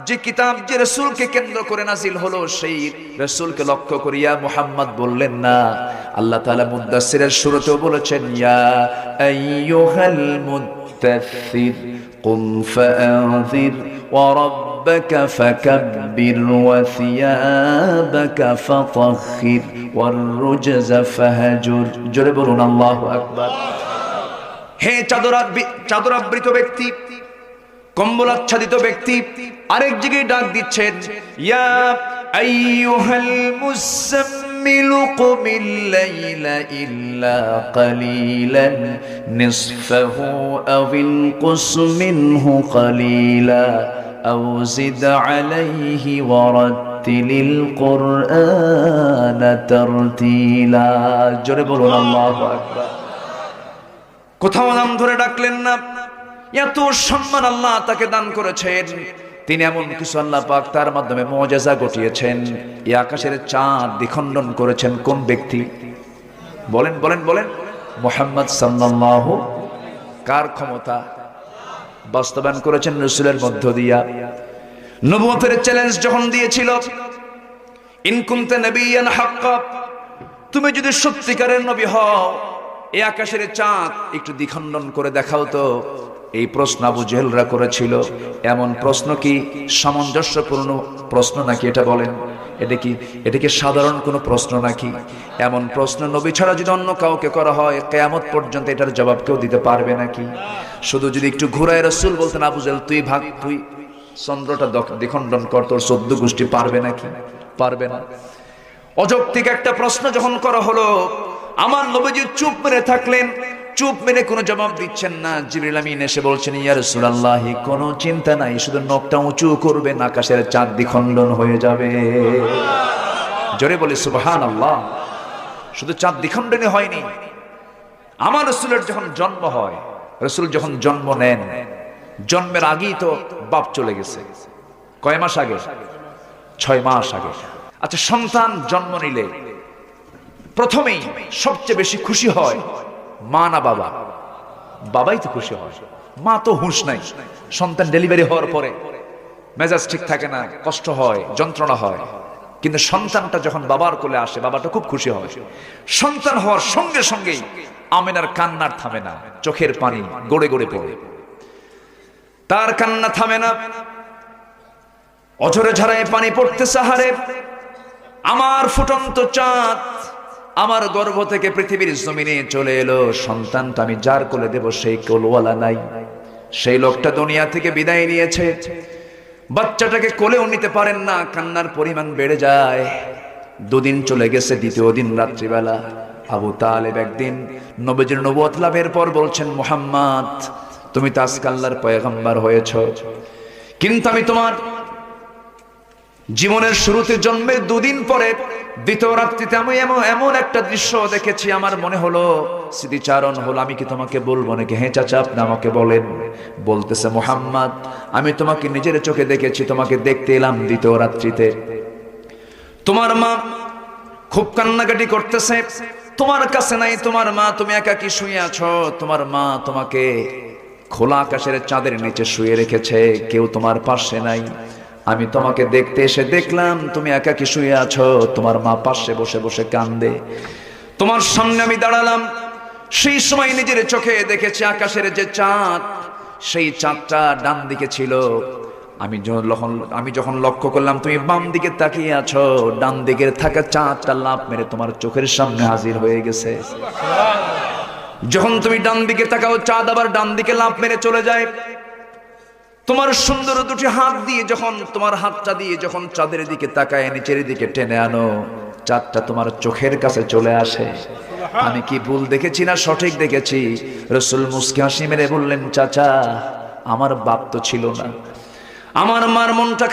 যে কিতাব যে রাসূলকে কেন্দ্র করে নাজিল হলো সেই রাসূলকে লক্ষ্য করিয়া মুহাম্মদ বললেন না। আল্লাহ তাআলা মুদ্দাসসিরের শুরুতেও বলেছেন ইয়া আইয়ুহাল মুদ্দাসসির কুম ফাআযির ওয়া রাব্বাকা ফাকাব্বির ওয়া সিয়াবাকা ফাতাহহির ওয়ার রুজজা ফাহজুর। জোরে বলুন আল্লাহু আকবার। হে চাদরাবৃত ব্যক্তি, কম্বলাচ্ছাদিত ব্যক্তি, আরেক জায়গায় ডাক দিচ্ছেন ইয়া আইয়ুহাল মুসাম্মিলু কুমিল লাইলা ইল্লা কালিলান নিসফাহু আওিল কুস মিনহু কালিলা আও জিদ আলাইহি ওয়া রাত্তিলিল কুরআনা তারতিলা। জোরে বলুন আল্লাহু আকবার। কোথাও নাম ধরে ডাকলেন না। এত সম্মান আল্লাহ তাকে দান করেছেন। তিনি এমন কিছু আল্লাহ পাক তার মাধ্যমে মুআজিজা ঘটিয়েছেন। এই আকাশের চাঁদ দ্বিখণ্ডন করেছেন কোন ব্যক্তি? বলেন বলেন বলেন। মুহাম্মদ সাল্লাল্লাহু। কার ক্ষমতা? বাস্তবায়ন করেছেন রাসূলের মধ্য দিয়া। নবুয়তের চ্যালেঞ্জ যখন দিয়েছিল ইন কুনতা নাবিয়ান হাক্কা, তুমি যদি সত্যিকারের নবী হও এই আকাশের চাঁদ একটু দ্বিখণ্ডন করে দেখাও তো। এই প্রশ্ন আবু জেহেলরা করেছিল। এমন প্রশ্ন কি সামঞ্জস্যপূর্ণ প্রশ্ন নাকি? এটা বলেন, এটা কি সাধারণ কোনো প্রশ্ন নাকি? এমন প্রশ্ন নবী ছাড়া যদি অন্য কাউকে করা হয় কিয়ামত পর্যন্ত এটার জবাব কেউ দিতে পারবে নাকি? শুধু যদি একটু ঘুরায় রাসূল বলতেন আবু জেহেল তুই ভাগ, তুই চন্দ্রটা দ্বিখণ্ডন কর, তোর 14 গোষ্ঠী পারবে নাকি? পারবে না। অযৌক্তিক একটা প্রশ্ন যখন করা হলো, আমার নবীজি চুপ মেরে থাকলেন, চুপ মেরে কোনো জবাব দিচ্ছেন না। জিবরিল আমিন এসে বলছেন ইয়া রাসূলুল্লাহ কোনো চিন্তা নাই, শুধু নখটা উঁচু করবেন আকাশের চাঁদ দ্বিখণ্ডন হয়ে যাবে। জোরে বলে সুবহানাল্লাহ। শুধু চাঁদ দ্বিখণ্ডনই হয়নি, আমার রাসূলের যখন জন্ম হয়, রাসূল যখন জন্ম নেন, জন্মের আগেই তো বাপ চলে গেছে। কয় মাস আগে? 6 মাস আগে। আচ্ছা, সন্তান জন্ম নিলে প্রথমেই সবচেয়ে বেশি খুশি হয় মা না বাবা? বাবাই তো খুশি হয়, মা তো হুঁশ নাই। সন্তান ডেলিভারি হওয়ার পরে মেজাজ ঠিক থাকে না, কষ্ট হয়, যন্ত্রণা হয়। কিন্তু সন্তানটা যখন বাবার কোলে আসে বাবাটা খুব খুশি হয়। সন্তান হওয়ার সঙ্গে সঙ্গেই আমিনার কান্নার থামে না, চোখের পানি গড়ে গড়ে পড়ে। তার কান্না থামে না, অঝরে ঝরায় পানি পড়তেছে। হারে আমার ফুটন্ত চাঁদ আমার গর্ভ থেকে পৃথিবীর জমিনে চলে এলো। সন্তানটা আমি যার কোলে দেব সেই কোলওয়ালা নাই, সেই লোকটা দুনিয়া থেকে বিদায় নিয়েছে। বাচ্চাটাকে কোলেও নিতে পারেন না, কান্নার পরিমাণ বেড়ে যায়। 2 দিন চলে গেছে, 2য় দিন রাত্রিবেলা আবু তালেব একদিন নবীজির নবুয়ত লাভের পর বলছেন মুহাম্মদ তুমি তো আজকে আল্লাহর পয়গম্বর হয়েছ, কিন্তু আমি তোমার জীবনের শুরুতে জন্মের 2 দিন পরে 2য় রাত্রিতে আমি এমন একটা দৃশ্য দেখেছি, আমার মনে হলো, স্মৃতিচারণ হলো, আমি কি তোমাকে বলবো নাকি? হ্যাঁ চাচা আপনি আমাকে বলেন। বলতেছে মুহাম্মদ আমি তোমাকে নিজের চোখে দেখেছি, তোমাকে দেখতে এলাম 2য় রাত্রিতে। তোমার মা খুব কান্নাকাটি করতেছে, তোমার কাছে নাই তোমার মা, তুমি একাকী শুয়ে আছো। তোমার মা তোমাকে খোলা আকাশের চাঁদের নিচে শুয়ে রেখেছে, কেউ তোমার পাশে নাই। আমি তোমাকে দেখতে এসে দেখলাম তুমি একাকী শুয়ে আছো, তোমার মা পাশে বসে বসে কান্দে। তোমার সামনে আমি দাঁড়ালাম, সেই সময় নিজের চোখে দেখেছি আকাশের যে চাঁদ, সেই চাঁদটা ডান দিকে ছিল। আমি যখন লক্ষ্য করলাম তুমি বাম দিকে তাকিয়ে আছো, ডান দিকে থাকা চাঁদটা লাফ মেরে তোমার চোখের সামনে হাজির হয়ে গেছে। যখন তুমি ডান দিকে তাকাও, চাঁদ আবার ডান দিকে লাফ মেরে চলে যায়। তোমার সুন্দর 2টি হাত দিয়ে যখন তোমার হাতটা দিয়ে যখন চাঁদের দিকে তাকায় নিচের দিকে টেনে আনো, চাঁদটা তোমার চোখের কাছে চলে আসে। আমি কি ভুল দেখেছি না সঠিক দেখেছি? রাসূল মুস্কি হাসি মেরে বললেন চাচা আমার বাপ তো ছিল না, আমার মার মনটা